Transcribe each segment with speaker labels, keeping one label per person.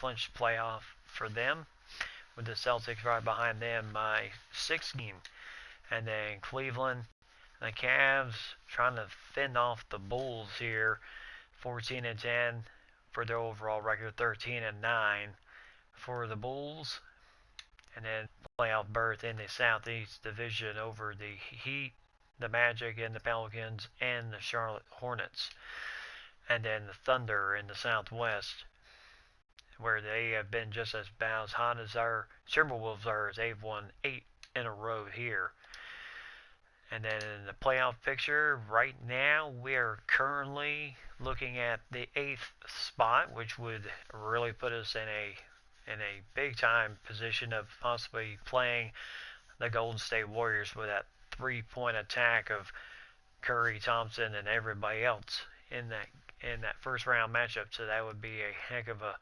Speaker 1: clinch playoff for them, with the Celtics right behind them by 16. And then Cleveland, the Cavs trying to fend off the Bulls here, 14 and 10 for their overall record, 13 and 9 for the Bulls. And then playoff berth in the Southeast Division over the Heat, the Magic, and the Pelicans, and the Charlotte Hornets. And then the Thunder in the Southwest, where they have been just about as hot as our Timberwolves are, as they've won 8 in a row here. And then in the playoff picture, right now we are currently looking at the 8th spot, which would really put us in a big time position of possibly playing the Golden State Warriors with that 3-point attack of Curry, Thompson, and everybody else in that first round matchup. So that would be a heck of a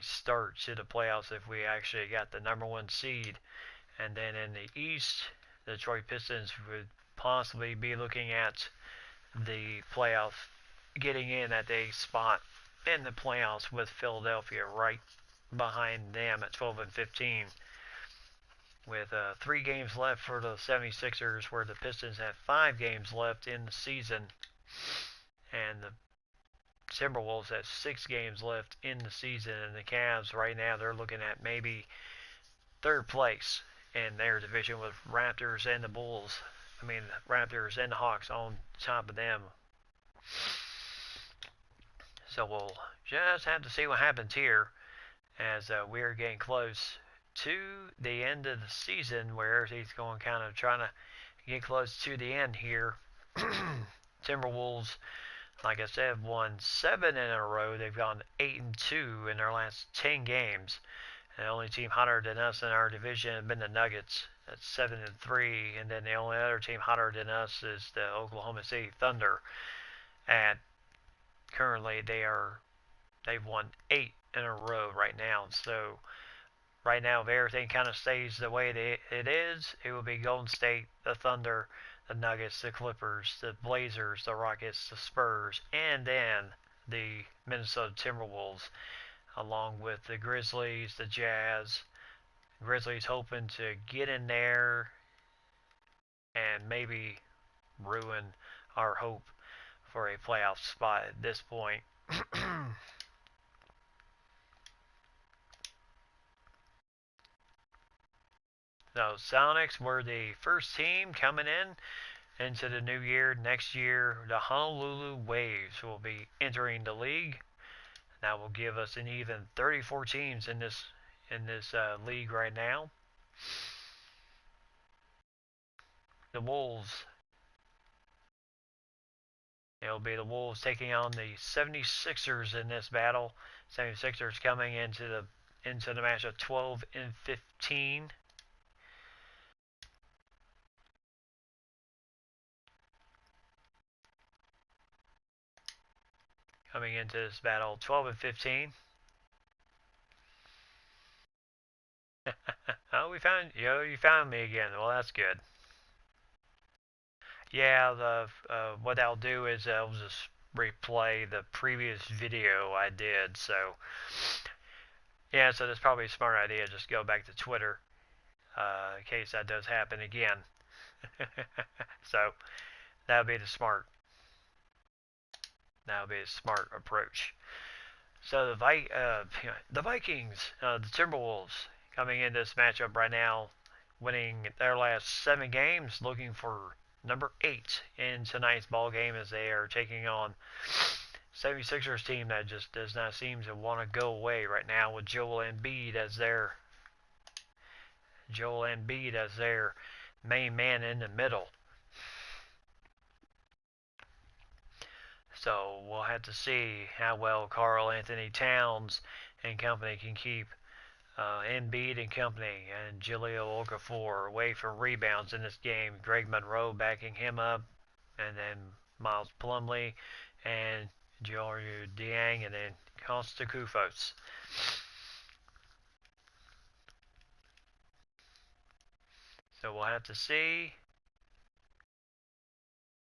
Speaker 1: start to the playoffs if we actually got the number 1 seed. And then in the East, the Detroit Pistons would possibly be looking at the playoff, getting in at the spot in the playoffs with Philadelphia right behind them at 12 and 15. With 3 games left for the 76ers, where the Pistons have 5 games left in the season, and the Timberwolves have 6 games left in the season, and the Cavs right now they're looking at maybe 3rd place in their division with Raptors and the Bulls. Raptors and the Hawks on top of them. So we'll just have to see what happens here as we're getting close to the end of the season, where he's going kind of trying to get close to the end here. Timberwolves, like I said, won 7 in a row. They've gone 8 and 2 in their last 10 games. And the only team hotter than us in our division have been the Nuggets. That's 7 and 3, and then the only other team hotter than us is the Oklahoma City Thunder. And currently they've won 8 in a row right now. So right now, if everything kind of stays the way it is, it will be Golden State, the Thunder, the Nuggets, the Clippers, the Blazers, the Rockets, the Spurs, and then the Minnesota Timberwolves, along with the Grizzlies, the Jazz. Grizzlies hoping to get in there and maybe ruin our hope for a playoff spot at this point. So Sonics were the first team coming into the new year. Next year, the Honolulu Waves will be entering the league. That will give us an even 34 teams in this league right now. The Wolves. It'll be the Wolves taking on the 76ers in this battle. 76ers coming into the matchup 12 and 15. Coming into this battle 12 and 15. Oh, you found me again. Well, that's good. Yeah, what I'll do is I'll just replay the previous video I did. So yeah, so that's probably a smart idea. Just go back to Twitter in case that does happen again. So that would be the smart approach. So the Vikings, the Timberwolves, coming in this matchup right now, winning their last 7 games, looking for number 8 in tonight's ball game as they are taking on 76ers team that just does not seem to want to go away right now, with Joel Embiid as their main man in the middle. So we'll have to see how well Karl-Anthony Towns and company can keep Embiid and company and Jahlil Okafor away from rebounds in this game. Greg Monroe backing him up, and then Miles Plumlee and Giorgio Dieng, and then Costa Koufos. So we'll have to see.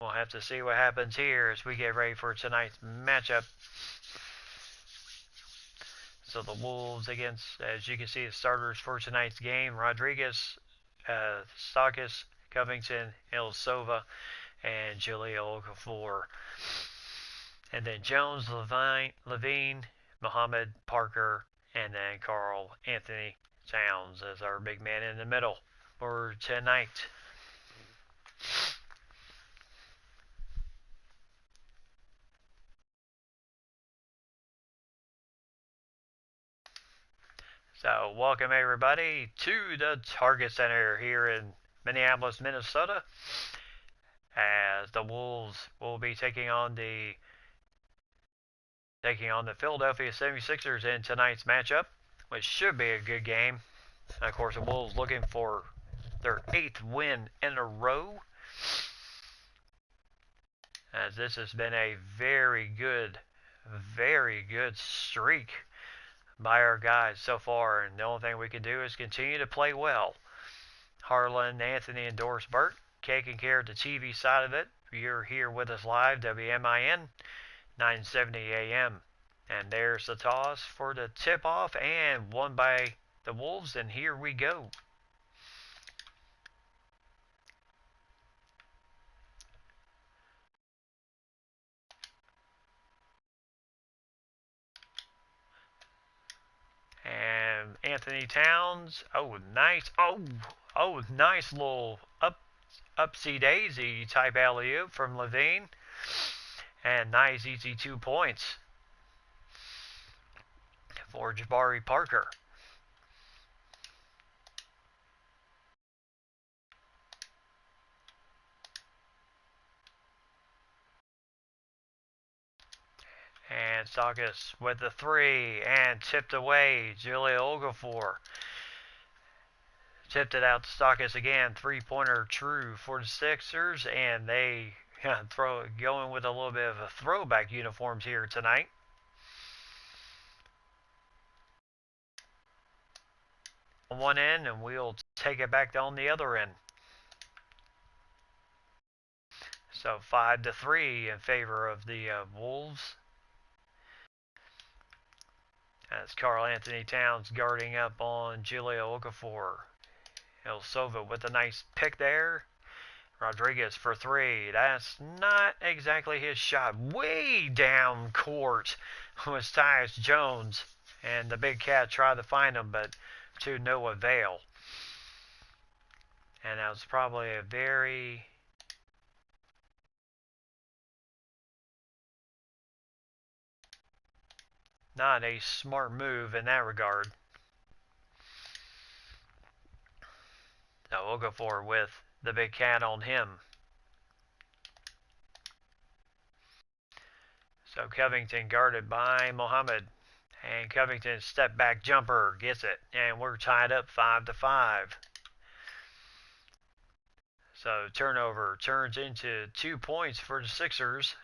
Speaker 1: We'll have to see what happens here as we get ready for tonight's matchup. So the Wolves against, as you can see, the starters for tonight's game: Rodriguez, Stakis, Covington, Ilyasova, and Julia Okafor. And then Jones, Levine, Muhammad, Parker, and then Carl Anthony Towns as our big man in the middle for tonight. So welcome everybody to the Target Center here in Minneapolis, Minnesota, as the Wolves will be taking on the Philadelphia 76ers in tonight's matchup, which should be a good game. And of course, the Wolves looking for their 8th win in a row, as this has been a very good streak by our guys so far, and the only thing we can do is continue to play well. Harlan, Anthony, and Doris Burt taking care of the TV side of it. You're here with us live, WMIN 970 AM. And there's the toss for the tip-off, and won by the Wolves, and here we go. And Anthony Towns, nice little upsy daisy type alley-oop from Levine, and nice easy 2 points for Jabari Parker. And Stakis with the 3, and tipped away. Julia Okafor tipped it out to Stakis again. 3-pointer true for the Sixers, and they going with a little bit of a throwback uniforms here tonight. On one end, and we'll take it back on the other end. So 5-3 in favor of the Wolves. As Carl Anthony Towns guarding up on Julia Okafor. Ilyasova with a nice pick there. Rodriguez for 3. That's not exactly his shot. Way down court was Tyus Jones. And the big cat tried to find him, but to no avail. And that was probably a very... not a smart move in that regard. So we'll go forward with the big cat on him. So Covington guarded by Muhammad. And Covington step back jumper gets it. And we're tied up 5-5. So turnover turns into 2 points for the Sixers.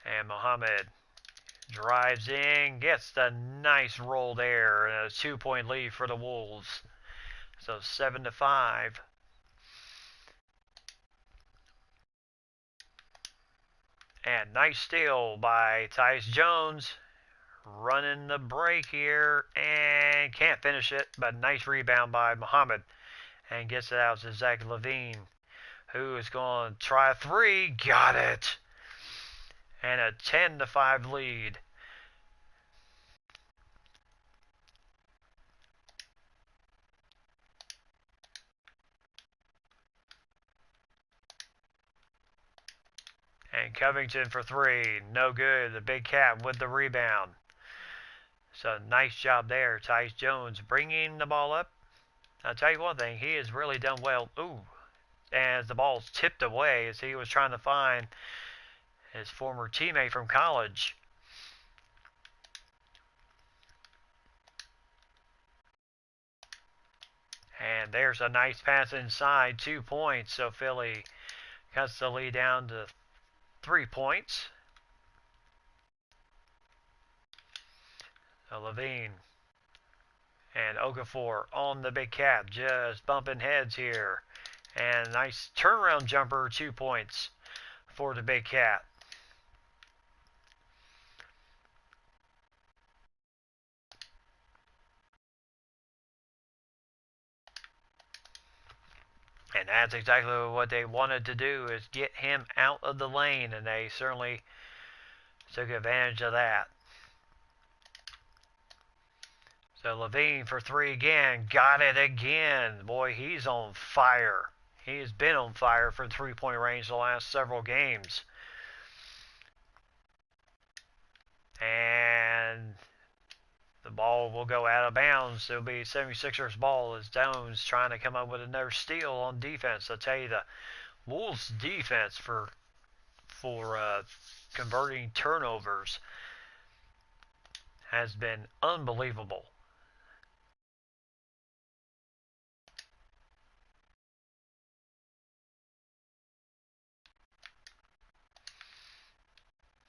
Speaker 1: And Muhammad drives in, gets the nice roll there, and a 2-point lead for the Wolves. So 7-5. And nice steal by Tyus Jones, running the break here, and can't finish it, but nice rebound by Muhammad, and gets it out to Zach Levine, who is going to try a 3, got it. And a 10-5 lead. And Covington for 3, no good. The big cat with the rebound. So nice job there, Tyus Jones bringing the ball up. I'll tell you one thing, he has really done well. Ooh, as the ball's tipped away as he was trying to find his former teammate from college. And there's a nice pass inside, 2 points. So Philly cuts the lead down to 3 points. So Levine and Okafor on the big cat, just bumping heads here. And nice turnaround jumper, 2 points for the big cat. And that's exactly what they wanted to do, is get him out of the lane, and they certainly took advantage of that. So Levine for three again, got it again. Boy, he's on fire. He's been on fire for three-point range the last several games. And the ball will go out of bounds. It'll be 76ers ball as Jones trying to come up with another steal on defense. I'll tell you, the Wolves defense for converting turnovers has been unbelievable.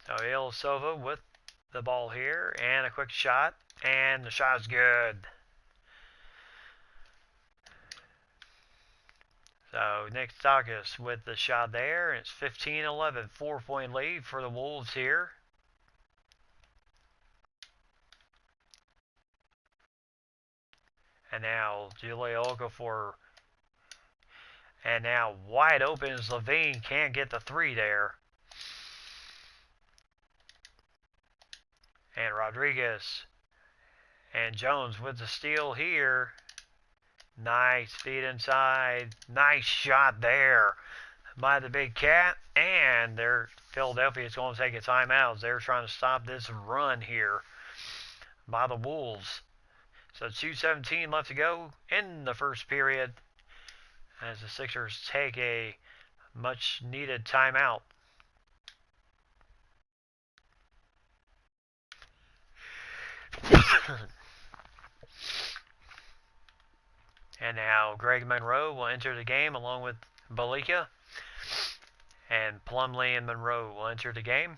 Speaker 1: So Ilyasova with the ball here, and a quick shot, and the shot's good. So Nick Stauskas with the shot there. It's 15-11, 4-point lead for the Wolves here. And now Julia Okafor. And now wide open as Levine can't get the three there. And Rodriguez and Jones with the steal here. Nice feed inside. Nice shot there by the Big Cat. And Philadelphia is going to take a timeout. They're trying to stop this run here by the Wolves. So 2:17 left to go in the first period as the Sixers take a much needed timeout. And now Greg Monroe will enter the game along with Balika. And Plumlee and Monroe will enter the game.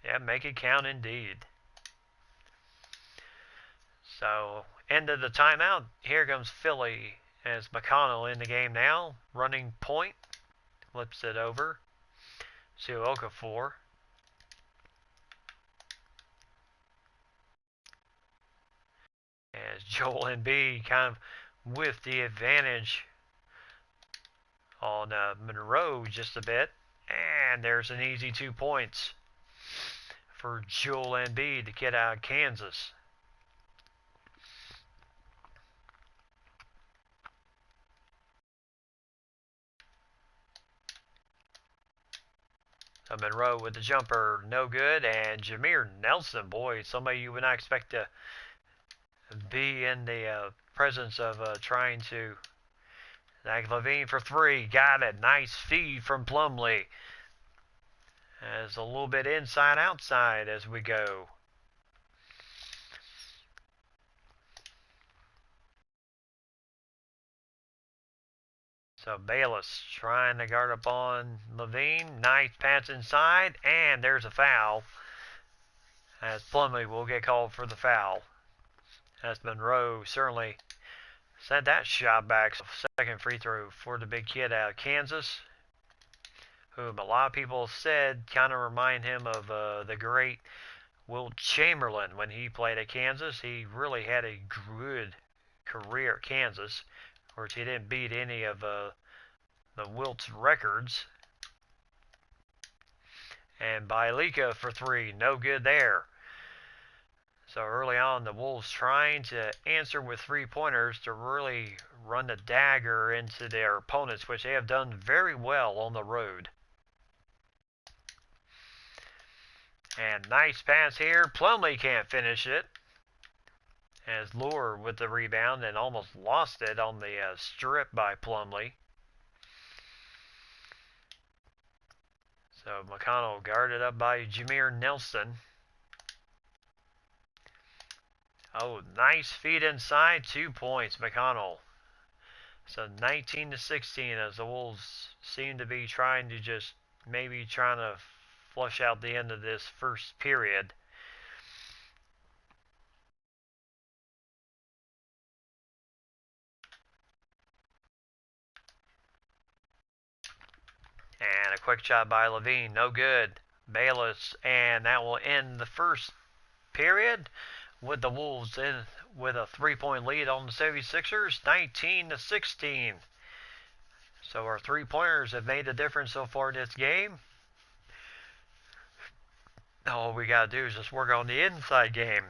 Speaker 1: Yeah, make it count indeed. So, end of the timeout. Here comes Philly as McConnell in the game now. Running point. Flips it over to Okafor. As Joel Embiid kind of with the advantage on Monroe just a bit. And there's an easy 2 points for Joel Embiid, the kid out of Kansas. So Monroe with the jumper, no good. And Jameer Nelson, boy, somebody you would not expect to be in the presence of trying to. Zach Levine for three, got it. Nice feed from Plumlee. As a little bit inside outside as we go. So Bayless trying to guard up on Levine. Nice pass inside, and there's a foul. As Plumlee will get called for the foul. As Monroe certainly sent that shot back. Second free throw for the big kid out of Kansas, whom a lot of people said kind of remind him of the great Wilt Chamberlain when he played at Kansas. He really had a good career at Kansas. Of course, he didn't beat any of the Wilt's records. And Balika for three, no good there. So early on, the Wolves trying to answer with three-pointers to really run the dagger into their opponents, which they have done very well on the road. And nice pass here. Plumlee can't finish it. As Lure with the rebound and almost lost it on the strip by Plumlee. So McConnell guarded up by Jameer Nelson. Oh, nice feed inside. 2 points, McConnell. So 19-16 as the Wolves seem to be trying to just maybe trying to flush out the end of this first period. And a quick shot by Levine, no good. Bayless, and that will end the first period with the Wolves in with a 3-point lead on the 76ers, 19-16. So our three-pointers have made a difference so far in this game. All we got to do is just work on the inside game.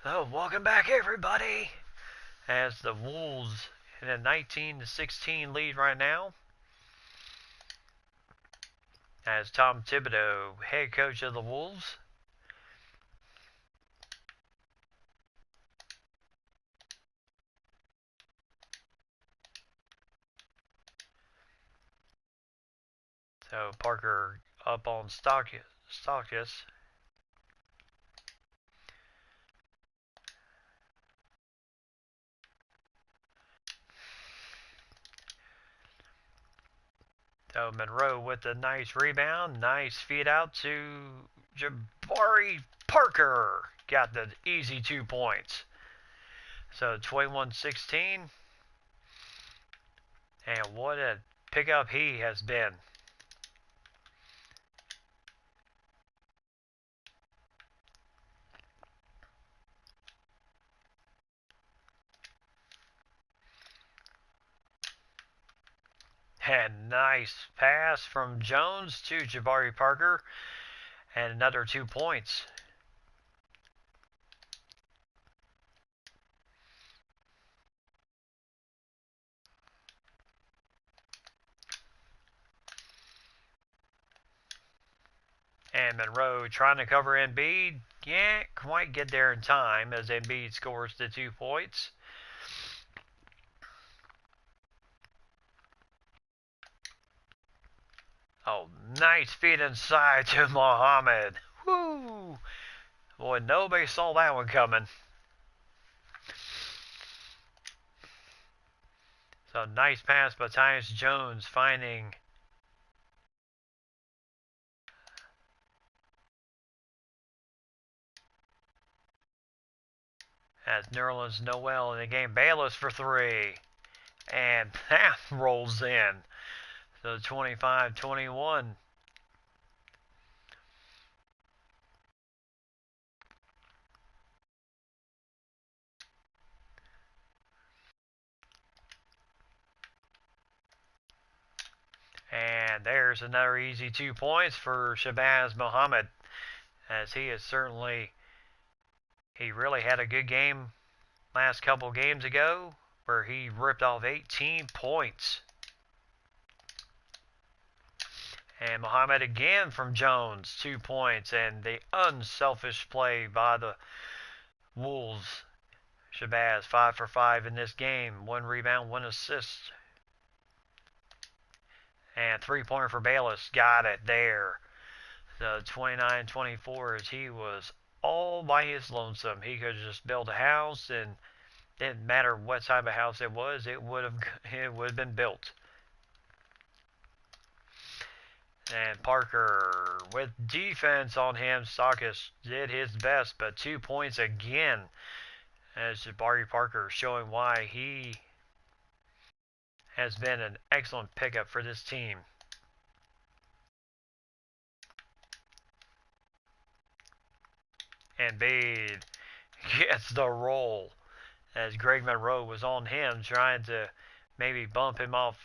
Speaker 1: So, welcome back, everybody. As the Wolves in a 19-16 lead right now. As Tom Thibodeau, head coach of the Wolves. So Parker up on Stockus. So Monroe with a nice rebound. Nice feed out to Jabari Parker. Got the easy 2 points. So 21-16. And what a pickup he has been. And nice pass from Jones to Jabari Parker. And another 2 points. And Monroe trying to cover Embiid. Can't quite get there in time as Embiid scores the 2 points. Oh, nice feed inside to Muhammad. Woo! Boy, nobody saw that one coming. So nice pass by Tyus Jones finding as Nerlens Noel in the game. Bayless for 3. And that rolls in. So 25-21. And there's another easy 2 points for Shabazz Muhammad, as he really had a good game last couple games ago where he ripped off 18 points. And Muhammad again from Jones, 2 points, and the unselfish play by the Wolves. Shabazz 5 for 5 in this game, 1 rebound, 1 assist. And 3-pointer for Bayless, got it there. The 29-24 as he was all by his lonesome. He could just build a house, and it didn't matter what type of house it was, it would have been built. And Parker with defense on him. Stockus did his best, but 2 points again as Jabari Parker showing why he has been an excellent pickup for this team. Embiid gets the roll as Greg Monroe was on him trying to maybe bump him off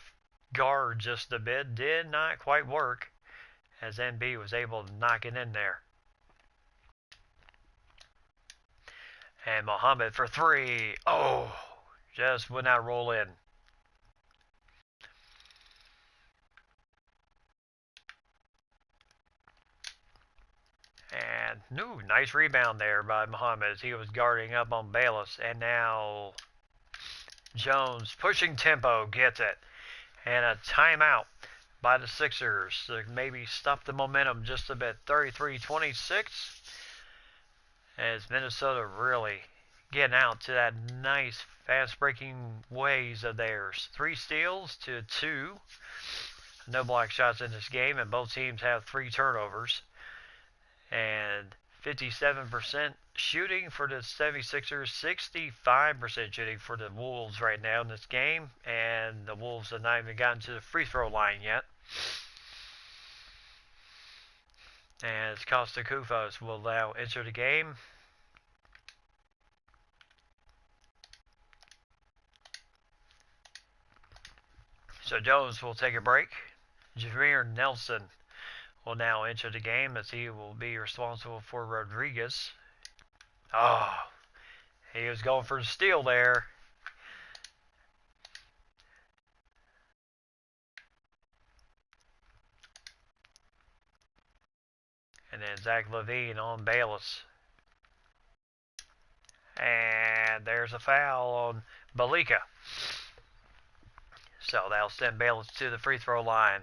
Speaker 1: guard just a bit. Did not quite work as Embiid was able to knock it in there. And Muhammad for 3. Oh, just would not roll in. And nice rebound there by Muhammad as he was guarding up on Bayless. And now Jones pushing tempo gets it. And a timeout by the Sixers to maybe stop the momentum just a bit. 33-26 as Minnesota really getting out to that nice fast breaking ways of theirs. 3 steals to 2. No block shots in this game, and both teams have 3 turnovers. And 57% shooting for the 76ers, 65% shooting for the Wolves right now in this game, and the Wolves have not even gotten to the free throw line yet. And Costa Kufos will now enter the game. So Jones will take a break. Jameer Nelson will now enter the game as he will be responsible for Rodriguez. Oh, he was going for the steal there. And then Zach LaVine on Bayless. And there's a foul on Balika. So that'll send Bayless to the free throw line.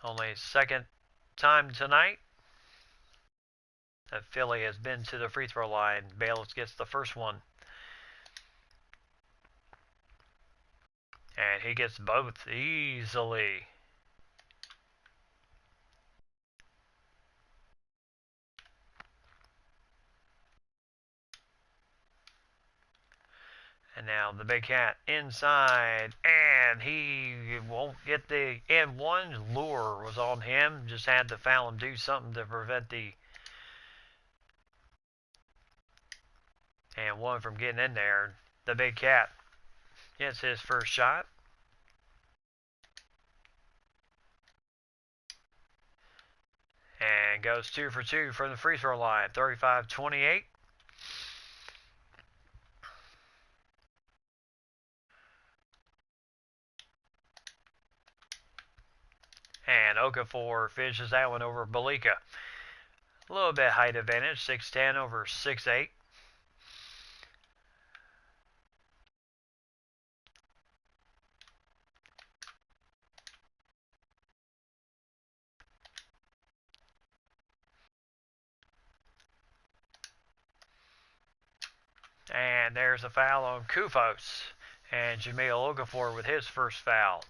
Speaker 1: Only second time tonight that Philly has been to the free throw line. Bayless gets the first one. And he gets both easily. And now the big cat inside, and he won't get the and one. Lure was on him, just had to foul him, do something to prevent the and one from getting in there. The big cat gets his first shot. And goes 2 for 2 from the free throw line, 35-28. And Okafor finishes that one over Balika. A little bit height advantage, 6'10 over 6'8. And there's a foul on Kufos. And Jamil Okafor with his first foul.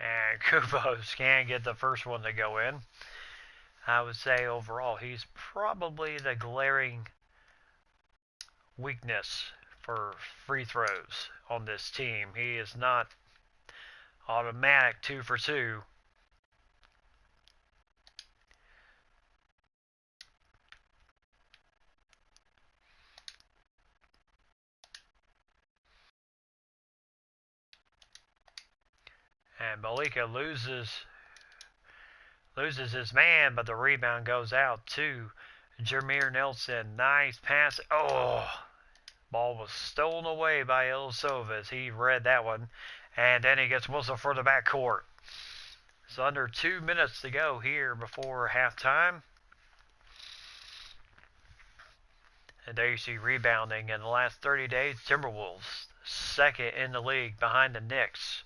Speaker 1: And Kufos can't get the first one to go in. I would say overall he's probably the glaring weakness for free throws on this team. He is not automatic 2 for 2. And Balika loses his man, but the rebound goes out to Jameer Nelson. Nice pass. Oh, ball was stolen away by Ilyasova as he read that one. And then he gets whistled for the backcourt. So under 2 minutes to go here before halftime. And there you see rebounding in the last 30 days. Timberwolves, second in the league behind the Knicks.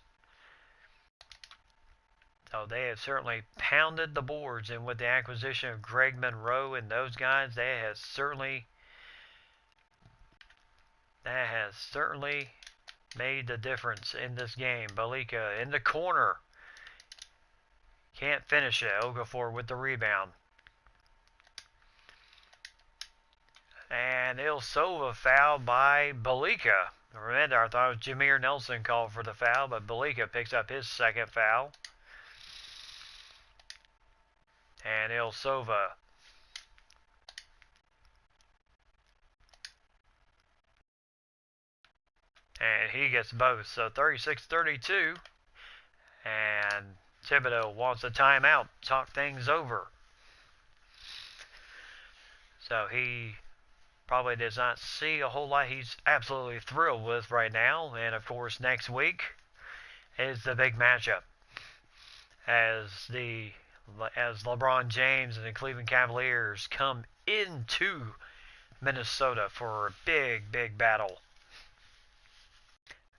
Speaker 1: So they have certainly pounded the boards, and with the acquisition of Greg Monroe and those guys, that has certainly made the difference in this game. Balika in the corner. Can't finish it. Okafor with the rebound. And Ilyasova fouled by Balika. Remember, I thought it was Jameer Nelson called for the foul, but Balika picks up his second foul. And Ilyasova and he gets both. So 36-32. And Thibodeau wants a timeout, talk things over. So he probably does not see a whole lot he's absolutely thrilled with right now. And of course, next week is the big matchup as LeBron James and the Cleveland Cavaliers come into Minnesota for a big, big battle.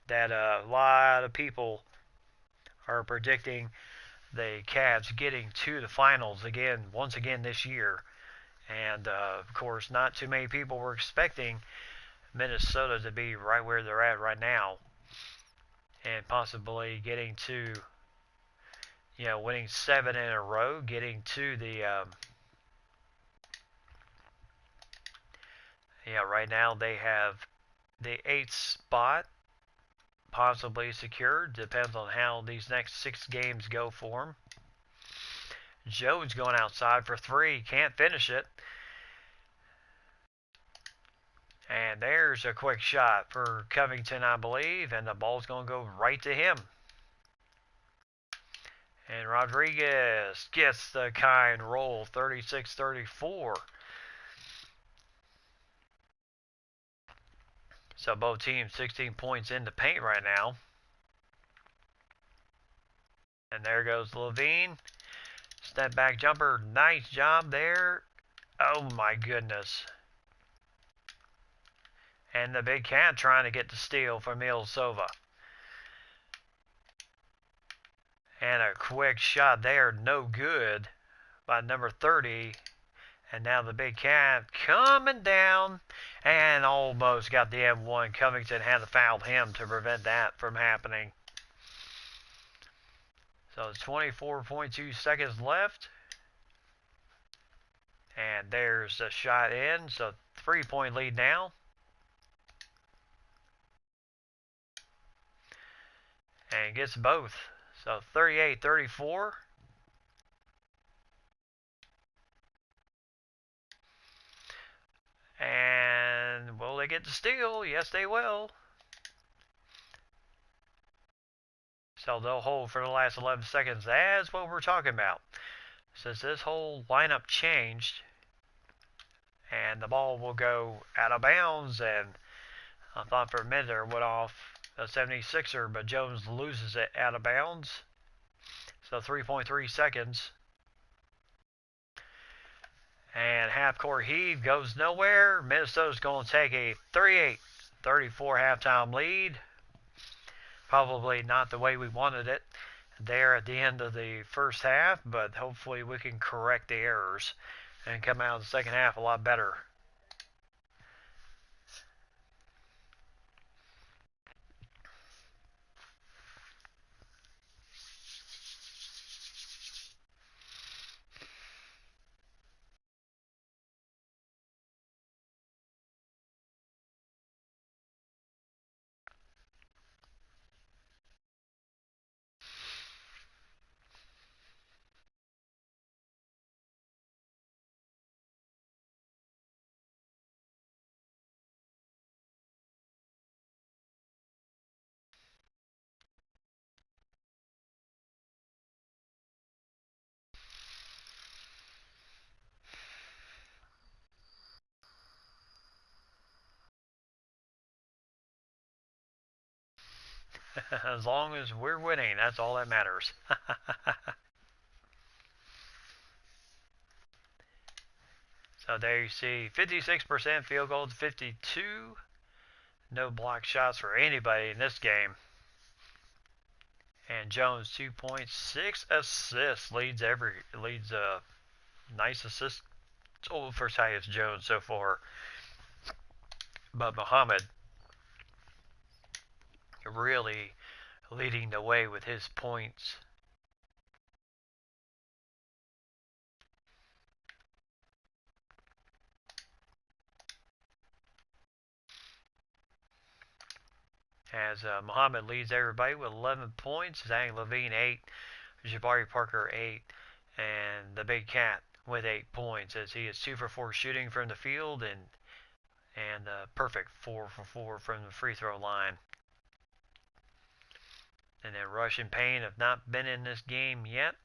Speaker 1: that a lot of people are predicting the Cavs getting to the finals again, once again this year. And of course, not too many people were expecting Minnesota to be right where they're at right now, and possibly getting to, winning 7 in a row, getting to the, right now they have the 8th spot possibly secured. Depends on how these next 6 games go for them. Jones going outside for 3, can't finish it. And there's a quick shot for Covington, I believe, and the ball's going to go right to him. And Rodriguez gets the kind roll, 36-34. So both teams 16 points in the paint right now. And there goes Levine. Step back jumper. Nice job there. Oh my goodness. And the big cat trying to get the steal from Ilyasova. And a quick shot there. No good by number 30. And now the big cat coming down and almost got the M1. Covington had to foul him to prevent that from happening. So it's 24.2 seconds left. And there's the shot in. So 3-point lead now. And gets both. So 38-34. And will they get the steal? Yes, they will. So they'll hold for the last 11 seconds. That's what we're talking about. Since this whole lineup changed, and the ball will go out of bounds, and I thought for a minute it went off a 76er, but Jones loses it out of bounds. So 3.3 seconds. And half-court heave goes nowhere. Minnesota's going to take a 38-34 halftime lead. Probably not the way we wanted it there at the end of the first half, but hopefully we can correct the errors and come out in the second half a lot better. As long as we're winning, that's all that matters. So there you see 56% field goals, 52. No block shots for anybody in this game. And Jones 2.6 assists, leads nice assist. Oh, first highest Jones so far. But Muhammad really leading the way with his points. As Muhammad leads everybody with 11 points, Zhang Levine 8, Jabari Parker 8, and the Big Cat with 8 points as he is 2 for 4 shooting from the field and perfect 4 for 4 from the free throw line. And then Rush and Payne have not been in this game yet.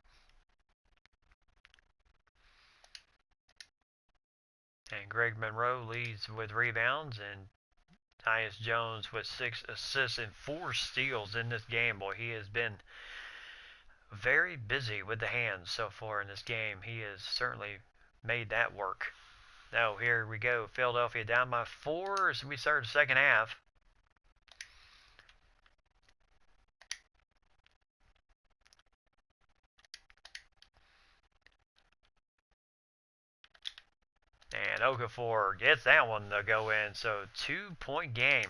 Speaker 1: And Greg Monroe leads with rebounds, and Tyus Jones with 6 assists and 4 steals in this game. Boy, he has been very busy with the hands so far in this game. He has certainly made that work. Now, here we go. Philadelphia down by 4 as we start the second half. And Okafor gets that one to go in. So 2-point game.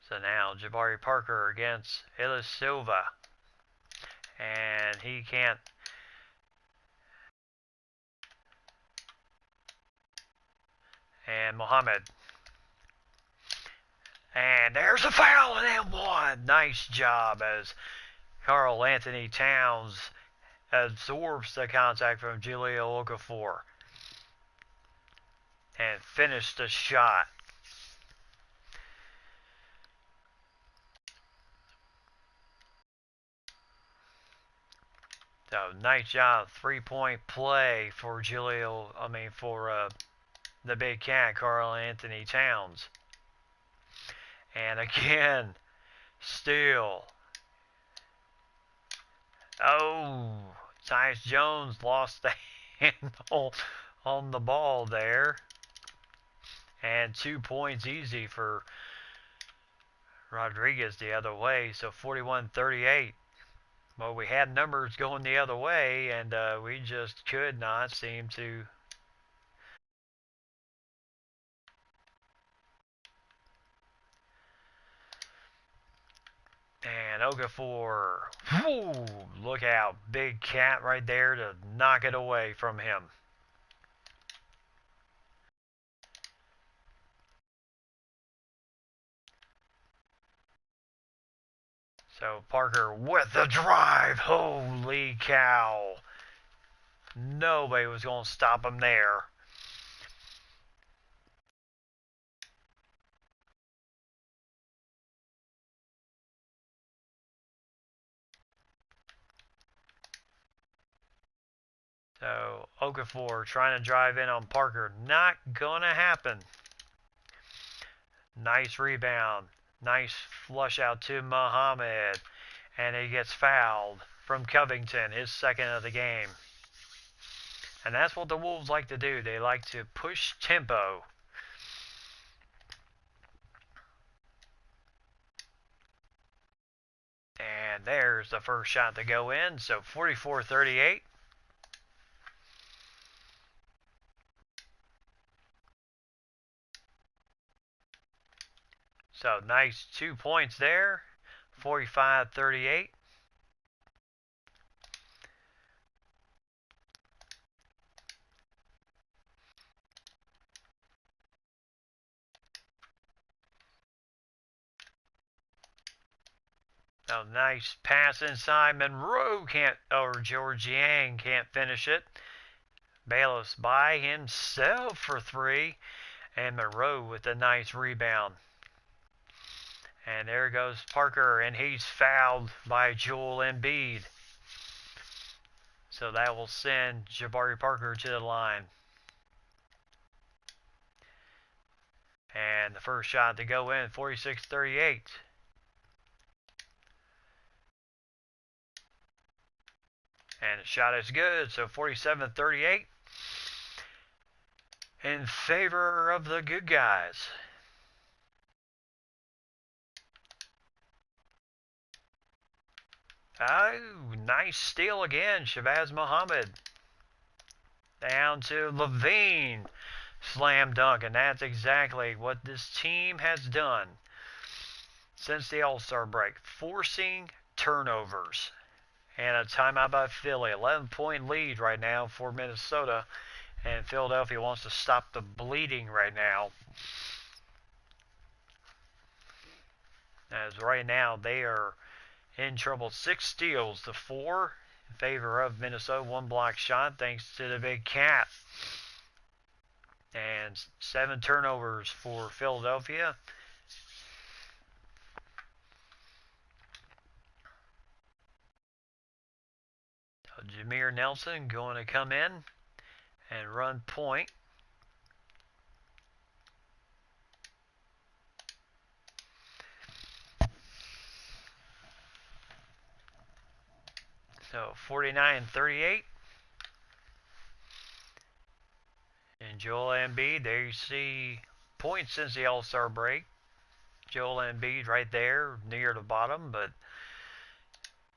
Speaker 1: So now Jabari Parker against Ilis Silva. And he can't. And Muhammad. And there's a foul and one. Nice job as Karl Anthony Towns absorbs the contact from Julio Okafor and finished the shot. So nice job, 3-point play for the big cat, Karl Anthony Towns. And again, still. Oh, Tyus Jones lost the handle on the ball there. And 2 points easy for Rodriguez the other way. So 41-38. Well, we had numbers going the other way, and we just could not seem to. And Okafor, whoo, look out, big cat right there to knock it away from him. So Parker with the drive, holy cow. Nobody was going to stop him there. So Okafor trying to drive in on Parker. Not going to happen. Nice rebound. Nice flush out to Muhammad. And he gets fouled from Covington, his second of the game. And that's what the Wolves like to do. They like to push tempo. And there's the first shot to go in. So 44-38. So nice 2 points there. 45-38. So nice pass inside. Monroe George Yang can't finish it. Bayless by himself for 3. And Monroe with a nice rebound. And there goes Parker, and he's fouled by Joel Embiid. So that will send Jabari Parker to the line. And the first shot to go in, 46-38. And the shot is good, so 47-38 in favor of the good guys. Oh, nice steal again, Shabazz Muhammad. Down to Levine. Slam dunk, and that's exactly what this team has done since the All-Star break. Forcing turnovers. And a timeout by Philly. 11-point lead right now for Minnesota. And Philadelphia wants to stop the bleeding right now. As right now they are in trouble. 6 steals to 4 in favor of Minnesota. 1 block shot thanks to the big cat. And 7 turnovers for Philadelphia. So Jameer Nelson going to come in and run point. So 49-38. And Joel Embiid, there you see points since the All-Star break. Joel Embiid right there near the bottom, but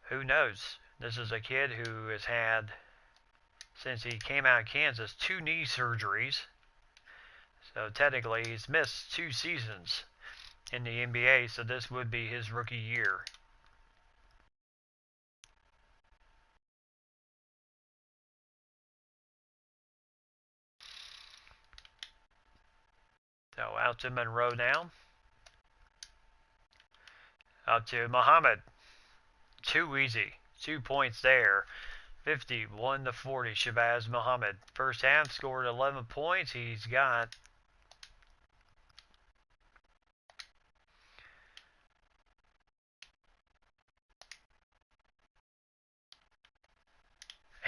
Speaker 1: who knows? This is a kid who has had, since he came out of Kansas, 2 knee surgeries. So technically he's missed 2 seasons in the NBA, so this would be his rookie year. So out to Monroe now. Up to Muhammad. Too easy. 2 points there. 51-40, Shabazz Muhammad. First half scored 11 points. He's got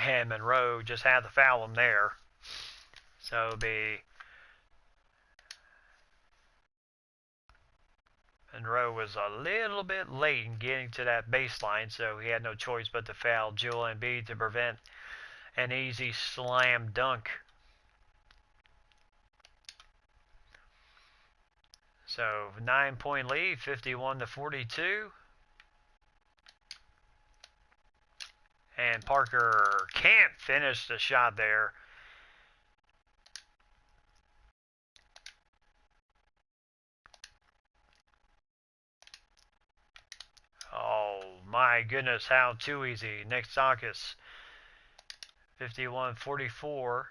Speaker 1: and Monroe just had to foul him there. So it'll be Monroe was a little bit late in getting to that baseline, so he had no choice but to foul Joel Embiid to prevent an easy slam dunk. So 9-point lead, 51-42. And Parker can't finish the shot there. Oh my goodness, how too easy. Nick Sakis, 51-44.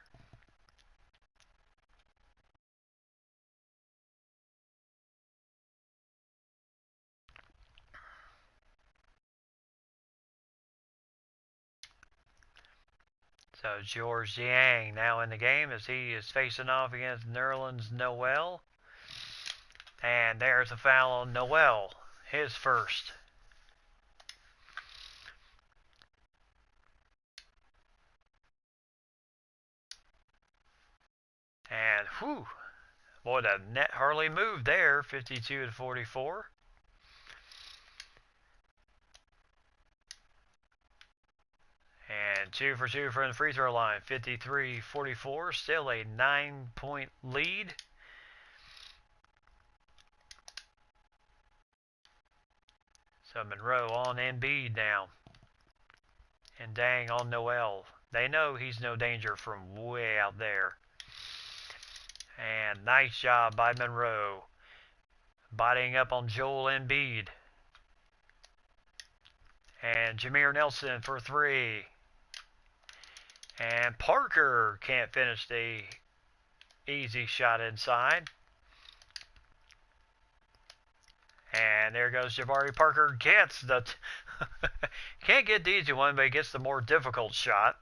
Speaker 1: So George Yang now in the game as he is facing off against Nerlens Noel. And there's a foul on Noel, his first. And whew, boy, the net hardly moved there, 52-44. And 2 for 2 from the free throw line, 53-44, still a 9-point lead. So Monroe on Embiid now. And Dang on Noel. They know he's no danger from way out there. And nice job by Monroe. Bodying up on Joel Embiid. And Jameer Nelson for 3. And Parker can't finish the easy shot inside. And there goes Jabari Parker. Gets the... can't get the easy one, but he gets the more difficult shot.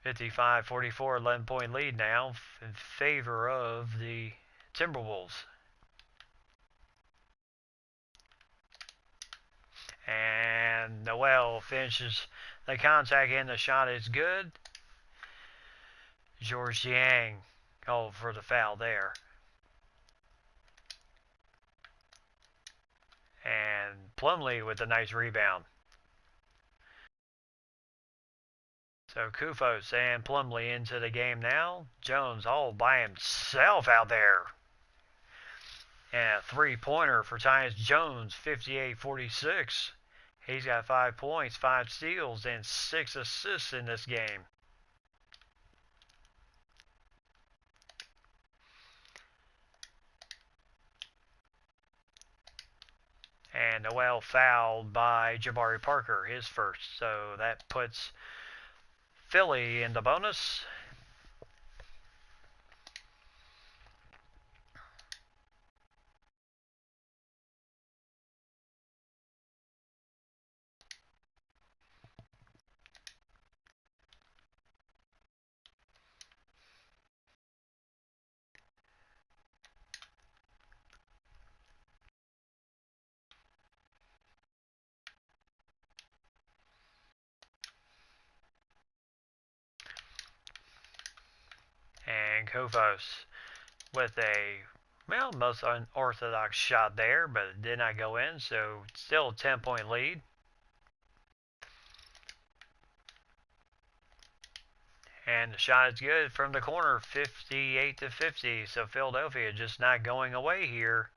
Speaker 1: 55-44, 11-point lead now in favor of the Timberwolves. And Noel finishes the contact and the shot is good. George Yang called for the foul there. And Plumlee with a nice rebound. So Kufos and Plumlee into the game now. Jones all by himself out there. And a 3-pointer for Tyus Jones, 58-46. He's got 5 points, 5 steals, and 6 assists in this game. And Noel fouled by Jabari Parker, his first. So that puts Philly in the bonus. And Kufos with a, well, most unorthodox shot there, but it did not go in, so still a 10-point lead. And the shot is good from the corner, 58-50. So Philadelphia just not going away here.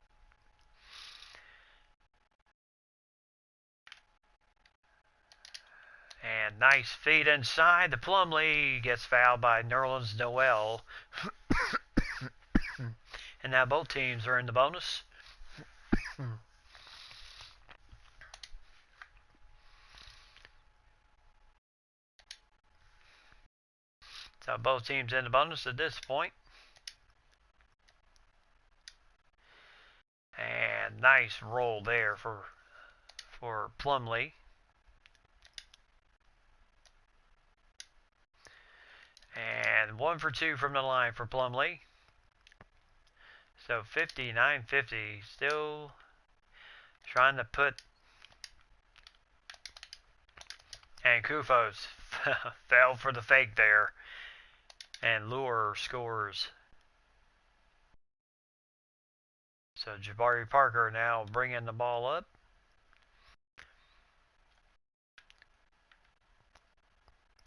Speaker 1: nice feed inside. The Plumlee gets fouled by Nerlens Noel. And now both teams are in the bonus. So both teams in the bonus at this point. And nice roll there for Plumlee. And 1 for 2 from the line for Plumlee. So 59-50, still trying to put, and Kufos fell for the fake there, and Lure scores. So Jabari Parker now bringing the ball up.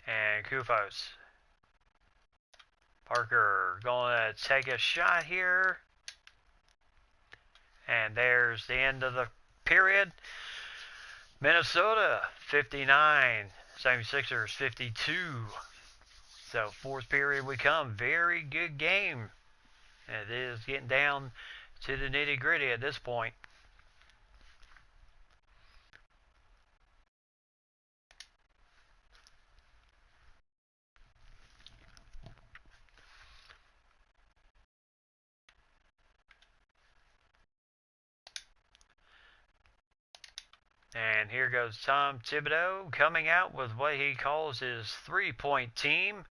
Speaker 1: And Kufos. Parker going to take a shot here. And there's the end of the period. Minnesota 59, 76ers 52. So fourth period we come. Very good game. It is getting down to the nitty gritty at this point. And here goes Tom Thibodeau coming out with what he calls his three-point team.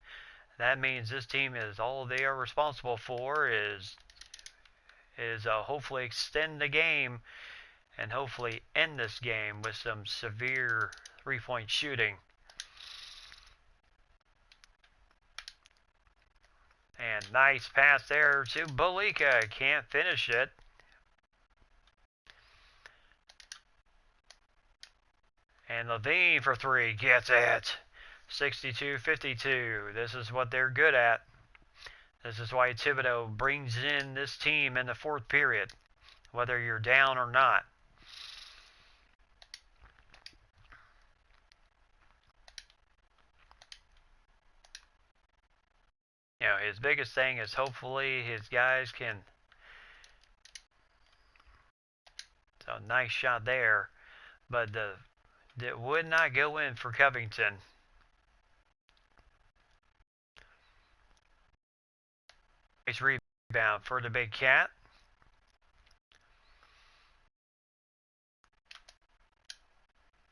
Speaker 1: That means this team is all they are responsible for is hopefully extend the game and hopefully end this game with some severe three-point shooting. And nice pass there to Balika. Can't finish it. And Levine for three gets it. 62-52. This is what they're good at. This is why Thibodeau brings in this team in the fourth period, whether you're down or not. You know, his biggest thing is hopefully his guys can. So nice shot there, but it would not go in for Covington. Nice rebound for the Big Cat.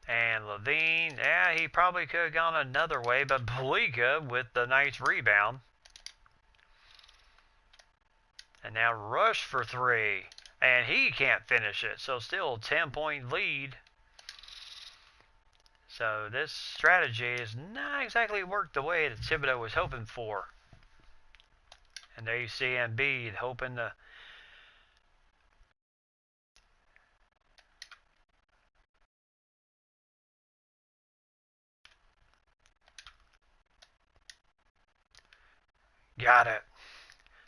Speaker 1: And Levine, yeah, he probably could have gone another way, but Balika with the nice rebound. And now Rush for three. And he can't finish it. So still a 10-point lead. So this strategy has not exactly worked the way that Thibodeau was hoping for. And there you see Embiid hoping to. Got it.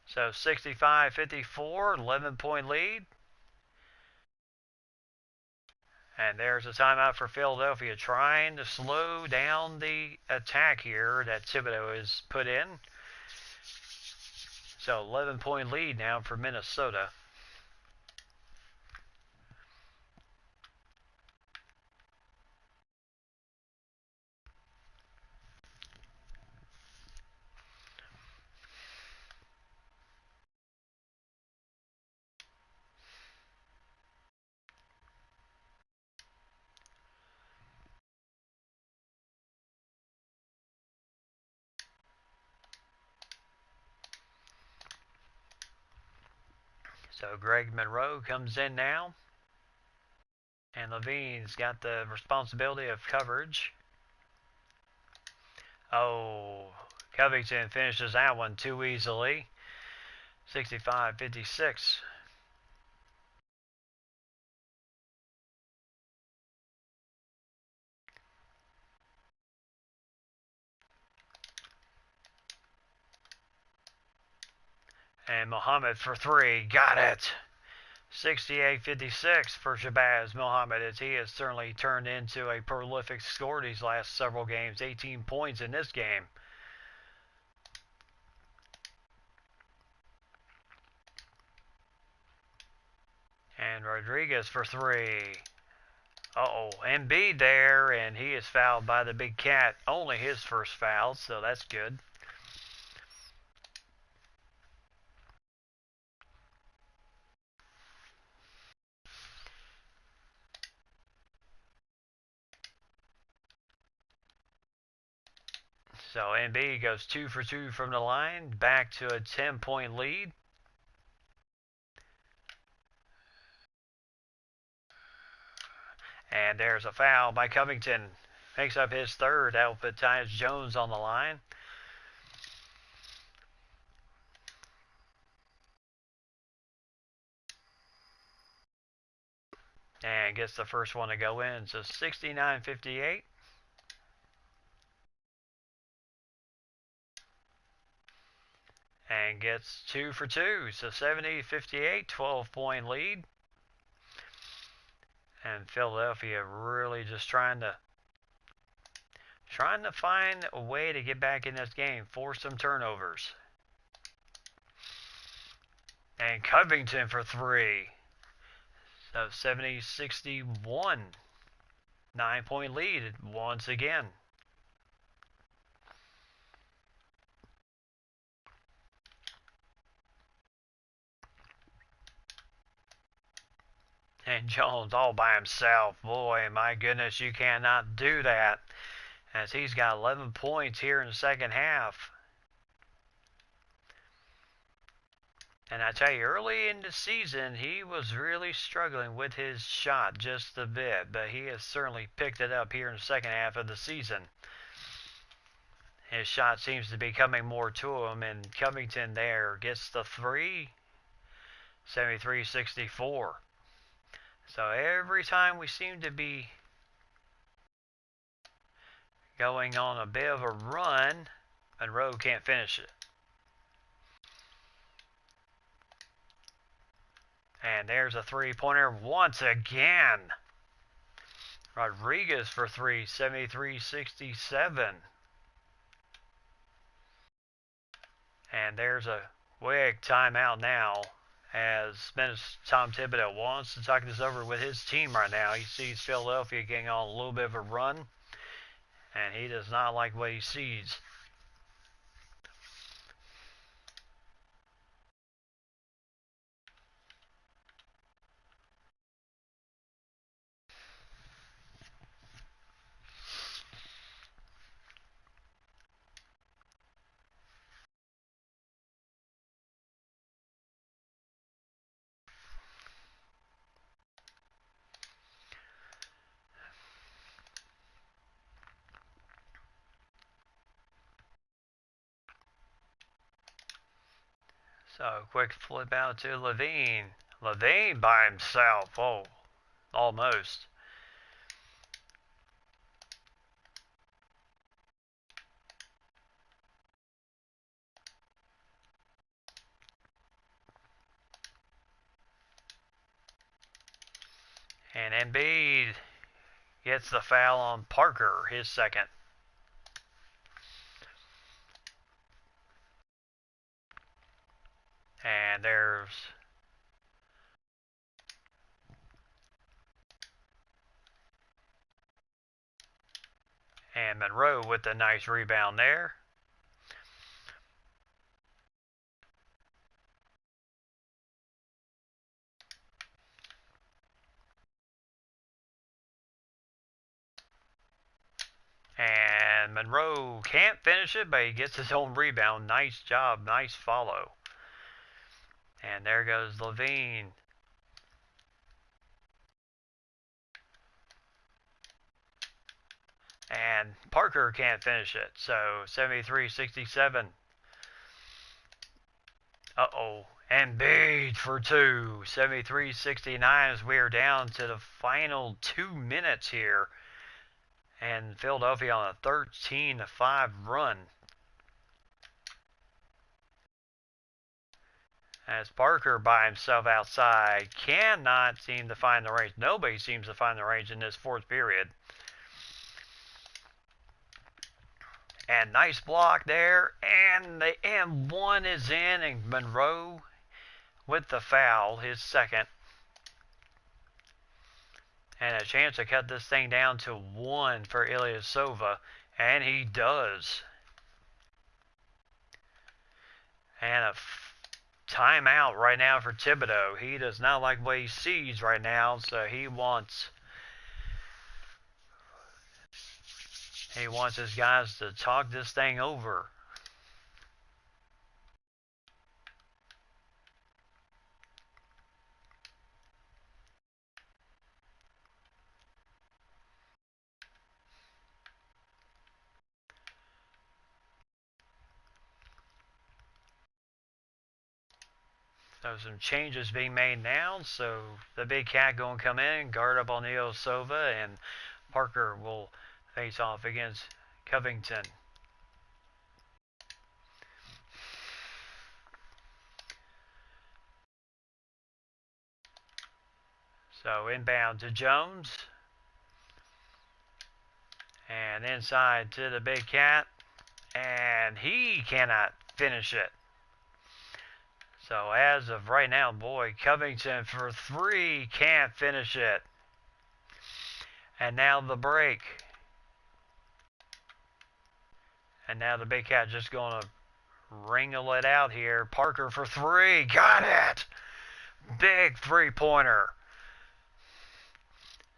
Speaker 1: So 65-54, 11-point lead. And there's a timeout for Philadelphia, trying to slow down the attack here that Thibodeau has put in. So 11-point lead now for Minnesota. So Greg Monroe comes in now. And Levine's got the responsibility of coverage. Oh, Covington finishes that one too easily. 65-56. And Muhammad for three. Got it. 68-56 for Shabazz Muhammad, as he has certainly turned into a prolific scorer these last several games. 18 points in this game. And Rodriguez for three. Uh-oh, Embiid there, and he is fouled by the big cat. Only his first foul, so that's good. So Embiid goes 2 for 2 from the line, back to a 10-point lead. And there's a foul by Covington. Makes up his third. That'll put Tyus Jones on the line. And gets the first one to go in. So 69-58. And gets 2 for 2. So 70-58, 12-point lead. And Philadelphia really just trying to find a way to get back in this game, force some turnovers. And Covington for three. So 70-61. 9-point lead once again. And Jones all by himself. Boy, my goodness, you cannot do that. As he's got 11 points here in the second half. And I tell you, early in the season, he was really struggling with his shot just a bit. But he has certainly picked it up here in the second half of the season. His shot seems to be coming more to him. And Covington there gets the three. 73-64. So every time we seem to be going on a bit of a run, Monroe can't finish it. And there's a three-pointer once again. Rodriguez for three, 73-67. And there's a quick timeout now, as Tom Thibodeau wants to talk this over with his team right now. He sees Philadelphia getting on a little bit of a run, and he does not like what he sees. So, quick flip out to Levine. Levine by himself. Oh, almost. And Embiid gets the foul on Parker, his second. And there's and Monroe with a nice rebound there. And Monroe can't finish it, but he gets his own rebound. Nice job, nice follow. And there goes Levine. And Parker can't finish it. So 73-67. Uh-oh. Embiid for two. 73-69 as we are down to the final 2 minutes here. And Philadelphia on a 13-5 run. As Parker by himself outside cannot seem to find the range. Nobody seems to find the range in this fourth period. And nice block there. And the M1 is in, and Monroe with the foul, his second. And a chance to cut this thing down to 1 for Ilyasova. And he does. And a timeout right now for Thibodeau. He does not like what he sees right now, so he wants his guys to talk this thing over. So some changes being made now. So the big cat going to come in, guard up on Ilyasova, and Parker will face off against Covington. So inbound to Jones. And inside to the big cat. And he cannot finish it. So as of right now, boy, Covington for 3 can't finish it. And now the break. And now the big cat just going to wrangle it out here. Parker for 3. Got it! Big three-pointer.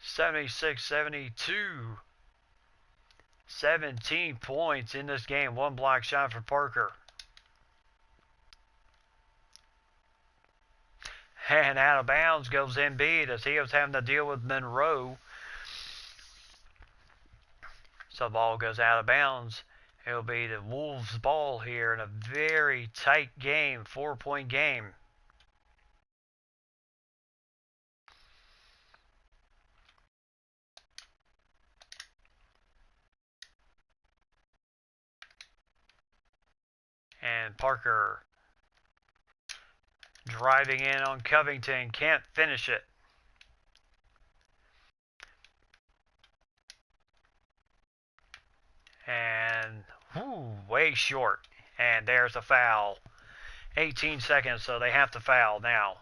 Speaker 1: 76-72. 17 points in this game. 1 block shot for Parker. And out of bounds goes Embiid as he was having to deal with Monroe. So the ball goes out of bounds. It'll be the Wolves' ball here in a very tight game, 4-point game. And Parker driving in on Covington, can't finish it. And way short. And there's a foul. 18 seconds, so they have to foul now.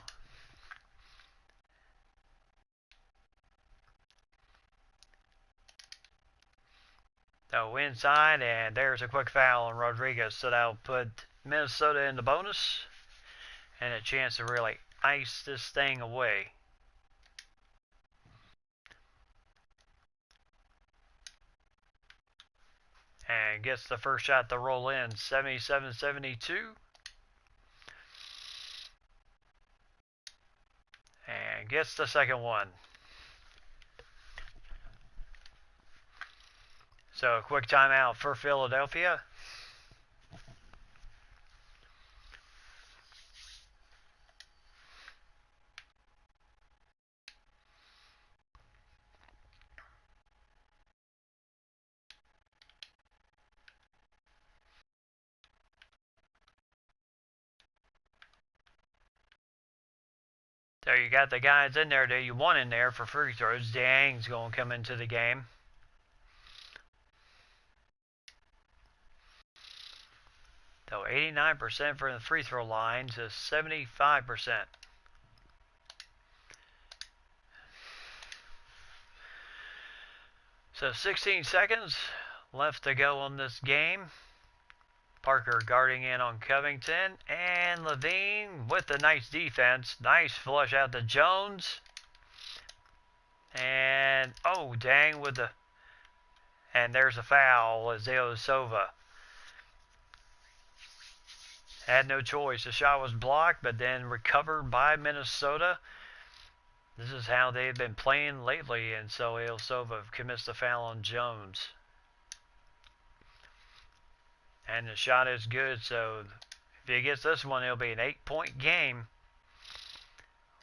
Speaker 1: So inside, and there's a quick foul on Rodriguez. So that'll put Minnesota in the bonus. And a chance to really ice this thing away. And gets the first shot to roll in, 77-72. And gets the second one. So a quick timeout for Philadelphia. So you got the guys in there that you want in there for free throws. Dang's going to come into the game. So 89% for the free throw line to 75%. So 16 seconds left to go on this game. Parker guarding in on Covington, and Levine with a nice defense. Nice flush out to Jones. And, oh, Dang with the... And there's a foul as Ilyasova. Had no choice. The shot was blocked, but then recovered by Minnesota. This is how they've been playing lately, and so Ilyasova commits the foul on Jones. And the shot is good, so if he gets this one, it'll be an 8-point game.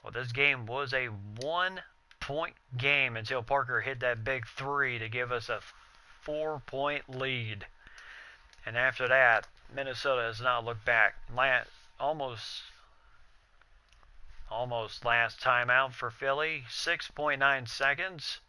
Speaker 1: Well, this game was a 1-point game until Parker hit that big 3 to give us a 4-point lead. And after that, Minnesota has not looked back. Almost Almost last timeout for Philly, 6.9 seconds.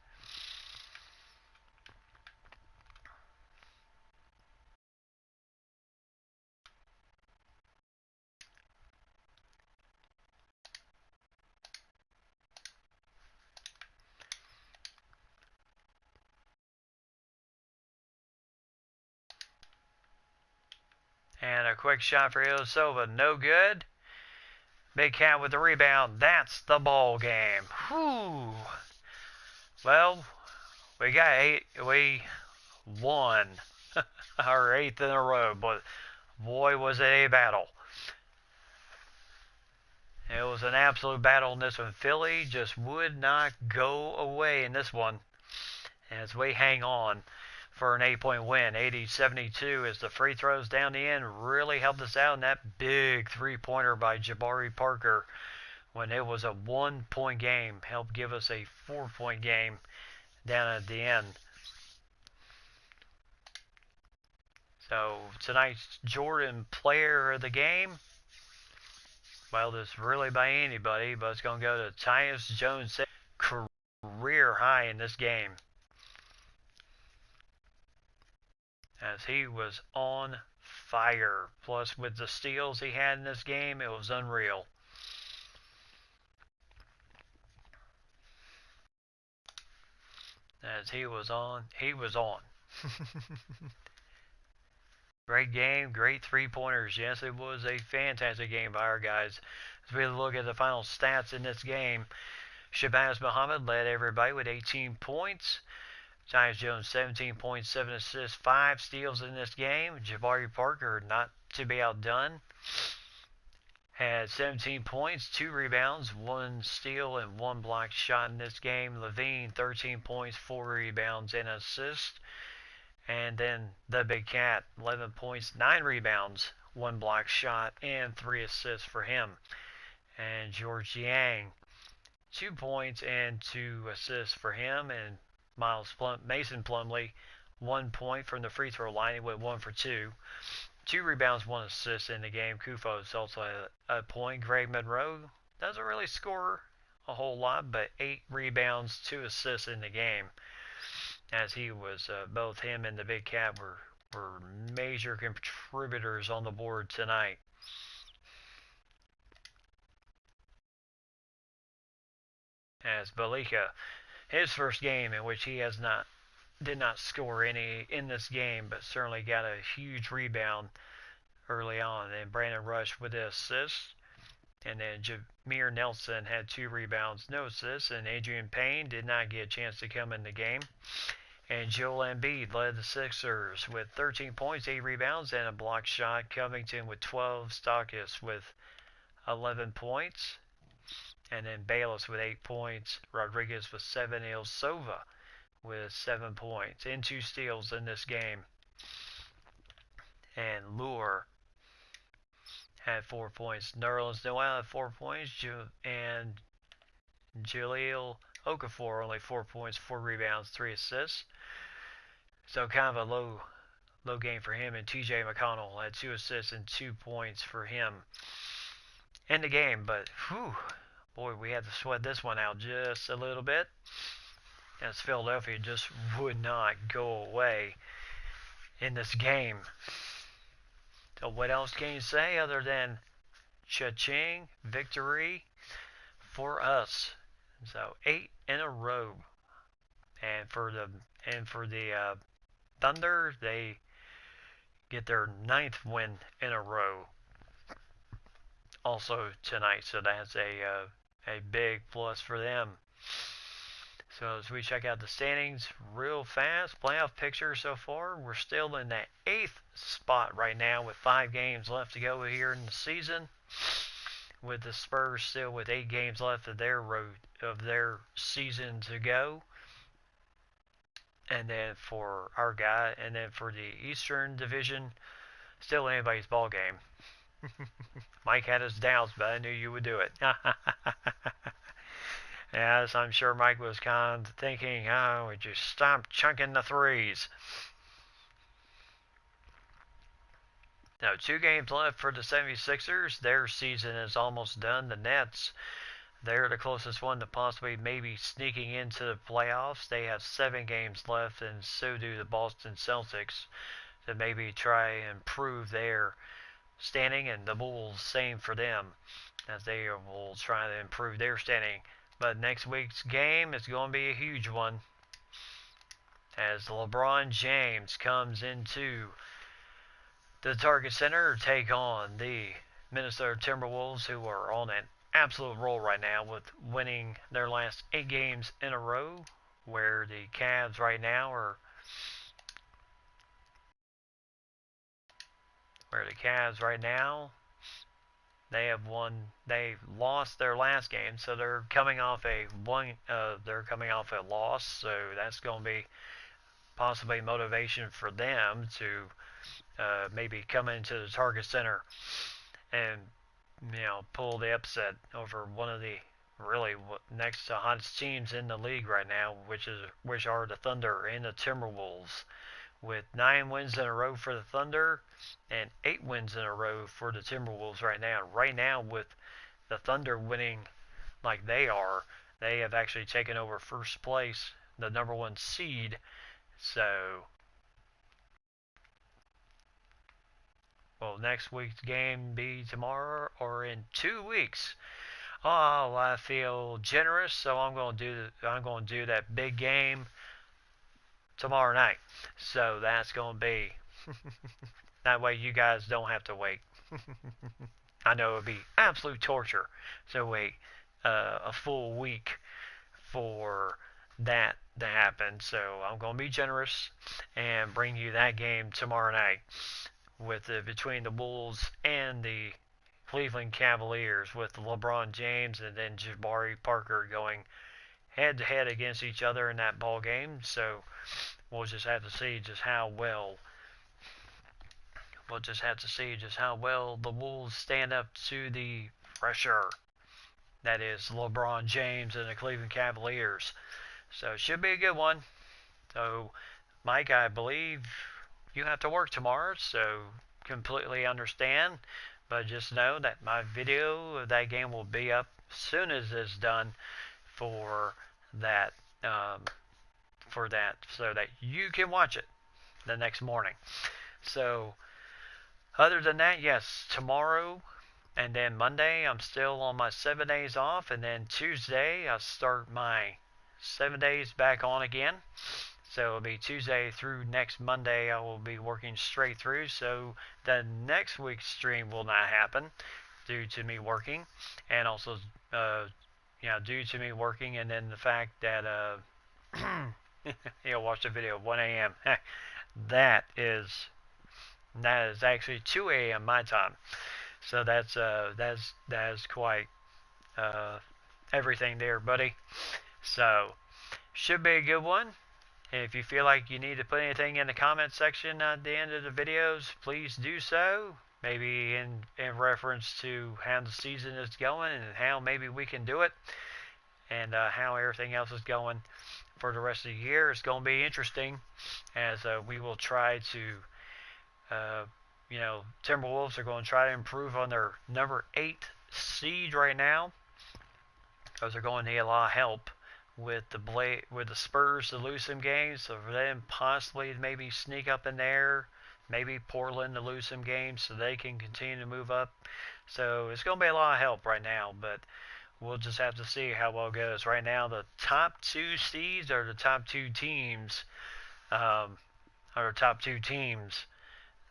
Speaker 1: And a quick shot for Ilyasova, no good. Big Cat with the rebound. That's the ball game. Whew. Well, we got 8. We won our 8th in a row, but boy, was it a battle. It was an absolute battle in this one. Philly just would not go away in this one as we hang on for an 8-point win. 80-72 as the free throws down the end really helped us out in that big three-pointer by Jabari Parker when it was a 1-point game. Helped give us a 4-point game down at the end. So tonight's Jordan player of the game, well, this really by anybody, but it's going to go to Tyus Jones, career high in this game, as he was on fire. Plus, with the steals he had in this game, it was unreal. As he was on. Great game, great three-pointers. Yes, it was a fantastic game by our guys. As we look at the final stats in this game, Shabazz Muhammad led everybody with 18 points. Tyus Jones, 17 points, 7 assists, 5 steals in this game. Jabari Parker, not to be outdone, had 17 points, 2 rebounds, 1 steal, and 1 blocked shot in this game. Levine, 13 points, 4 rebounds, and an assist. And then the Big Cat, 11 points, 9 rebounds, 1 blocked shot, and 3 assists for him. And George Yang, 2 points and 2 assists for him. And Mason Plumlee, 1 point from the free throw line. He went 1 for 2. 2 rebounds, 1 assist in the game. Kufos also a point. Greg Monroe doesn't really score a whole lot, but 8 rebounds, 2 assists in the game. As he was, both him and the Big Cat were major contributors on the board tonight. As Balika, his first game in which he did not score any in this game, but certainly got a huge rebound early on. And Brandon Rush with the assist. And then Jameer Nelson had 2 rebounds, no assists. And Adrian Payne did not get a chance to come in the game. And Joel Embiid led the Sixers with 13 points, 8 rebounds, and a blocked shot. Covington with 12, Stockis with 11 points. And then Bayless with 8 points, Rodriguez with 7, Ilyasova with 7 points, and 2 steals in this game. And Lure had 4 points. Nerlens Noel had 4 points, and Jaleel Okafor only 4 points, 4 rebounds, 3 assists. So kind of a low game for him. And TJ McConnell had 2 assists and 2 points for him in the game. But whew, boy, we had to sweat this one out just a little bit, as Philadelphia just would not go away in this game. So what else can you say other than cha-ching, victory for us? So 8 in a row. And for the Thunder, they get their 9th win in a row also tonight. So that's a big plus for them. So as we check out the standings real fast, playoff picture so far, we're still in the 8th spot right now with 5 games left to go here in the season, with the Spurs still with 8 games left of their season to go. And then for our guy, and then for the Eastern Division, still anybody's ball game. Mike had his doubts, but I knew you would do it. Yes, I'm sure Mike was kind of thinking, oh, would you stop chunking the threes? Now, 2 games left for the 76ers. Their season is almost done. The Nets They're the closest one to possibly maybe sneaking into the playoffs. They have 7 games left, and so do the Boston Celtics, to maybe try and improve their standing, and the Bulls, same for them, as they will try to improve their standing. But next week's game is going to be a huge one, as LeBron James comes into the Target Center to take on the Minnesota Timberwolves, who are on an absolute roll right now with winning their last 8 games in a row, where the Cavs right now are they've lost their last game, so they're coming off a loss, so that's going to be possibly motivation for them to maybe come into the Target Center and pull the upset over one of the really next to hottest teams in the league right now, which are the Thunder and the Timberwolves, with 9 wins in a row for the Thunder and 8 wins in a row for the Timberwolves right now. Right now, with the Thunder winning like they are, they have actually taken over first place, the number 1 seed. So, will next week's game be tomorrow or in 2 weeks? Oh, I feel generous, so I'm going to do that big game tomorrow night. So that's going to be that way you guys don't have to wait. I know it would be absolute torture to wait a full week for that to happen. So I'm going to be generous and bring you that game tomorrow night with between the Bulls and the Cleveland Cavaliers, with LeBron James and then Jabari Parker going head to head against each other in that ball game. So we'll just have to see just how well the Wolves stand up to the pressure that is LeBron James and the Cleveland Cavaliers. So it should be a good one. So, Mike, I believe you have to work tomorrow, so completely understand. But just know that my video of that game will be up as soon as it's done for that, so that you can watch it the next morning. So, other than that, yes, tomorrow and then Monday I'm still on my 7 days off, and then Tuesday I start my 7 days back on again. So it'll be Tuesday through next Monday. I will be working straight through. So the next week's stream will not happen due to me working, and also due to me working, and then the fact that watch the video at 1 a.m. that is actually 2 a.m. my time. So that's quite everything there, buddy. So should be a good one. If you feel like you need to put anything in the comment section at the end of the videos, please do so. Maybe in reference to how the season is going and how maybe we can do it, and how everything else is going for the rest of the year. It's going to be interesting, as we will try to, Timberwolves are going to try to improve on their number 8 seed right now, because they're going to need a lot of help with the Spurs to lose some games, so for them possibly to maybe sneak up in there, maybe Portland to lose some games so they can continue to move up. So it's going to be a lot of help right now, but we'll just have to see how well it goes. Right now, the top 2 seeds are the top 2 teams,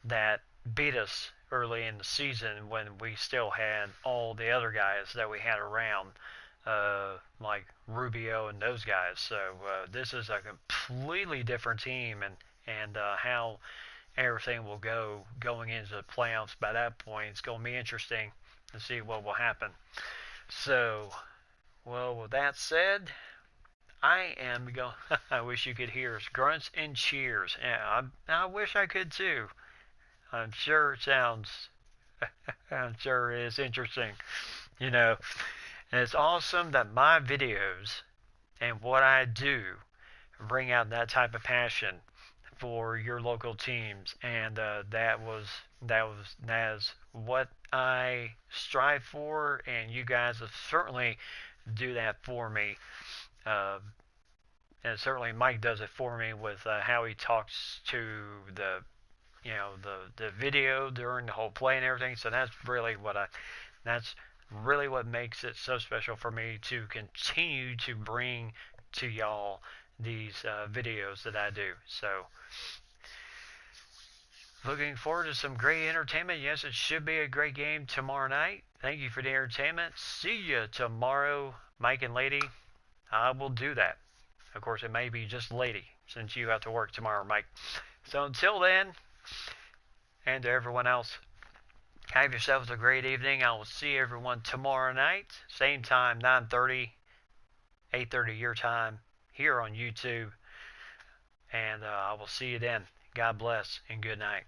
Speaker 1: that beat us early in the season when we still had all the other guys that we had around. Like Rubio and those guys. So this is a completely different team, and how everything will go going into the playoffs by that point. It's going to be interesting to see what will happen. So, well, with that said, I am going. I wish you could hear us grunts and cheers. Yeah, I wish I could too. I'm sure it sounds. I'm sure it is interesting. And it's awesome that my videos and what I do bring out that type of passion for your local teams, and that's what I strive for, and you guys have certainly do that for me. And certainly Mike does it for me with how he talks to the the video during the whole play and everything. So that's really what makes it so special for me to continue to bring to y'all these videos that I do. So looking forward to some great entertainment. Yes, it should be a great game tomorrow night. Thank you for the entertainment. See you tomorrow, Mike and Lady. I will do that. Of course, it may be just Lady since you have to work tomorrow, Mike. So until then, and to everyone else, have yourselves a great evening. I will see everyone tomorrow night, same time, 9:30, 8:30 your time, here on YouTube. And I will see you then. God bless and good night.